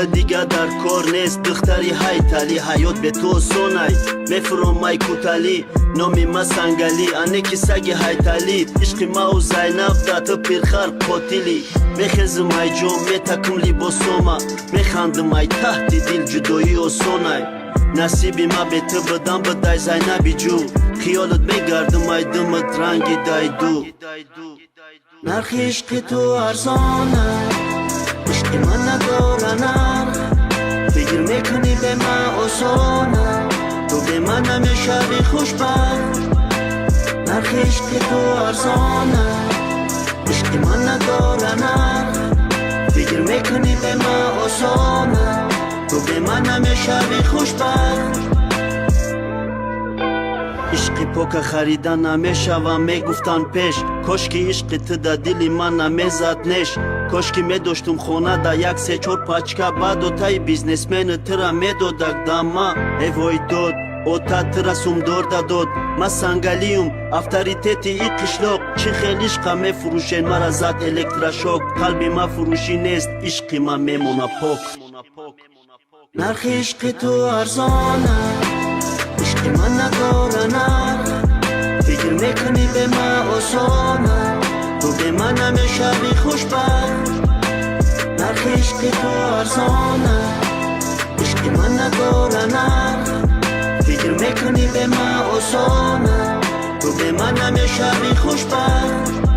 دیگه در کار نیست دختری هایتالی حیات به تو سونای میفروم مای کوتالی نامی ما سانگالی انه کی سگ هایتالی عشق ما و زینب دات پیرخر قاتلی میخزم ای جون میتکم لیباسوما میخندم ای تحت دل جدایی و سونای نصیبی ما به تو بدم بدای زینبی جو خیالت میگردم ای دمت رنگی دایدو نرخ عشق تو ارزانه عشق من نداره نرخ فکر میکنی به من آسانه تو به من نمیشوی خوشبخت نرخ عشق تو ارزانه عشق من نداره نرخ فکر میکنی به من آسانه تو به من نمیشوی خوشبخت عشقی پاک خریدن نمیشوم میگفتن پیش کاشکی عشق تو در دل من نمیزد نش کاشکی میداشتم خونه در یک سه چور پاچکا بعد و تای بیزنسمن ترا میدادک دما ای وای داد اوتا ترا سومدار داد ما سانگالیم افتاریتتی ای قشلاق چی خیلی عشقا میفروشن مرا زد الکتراشوک قلبی ما فروشی نیست عشقی ما میمونه پاک نرخ عشق تو ارزانه عشق من نداره نرخ فکر میکنی به من آسانه تو به من نمیشوی خوشبخت نرخ عشق تو ارزانه عشق من نداره نرخ فکر میکنی به من آسانه تو به من نمیشوی خوشبخت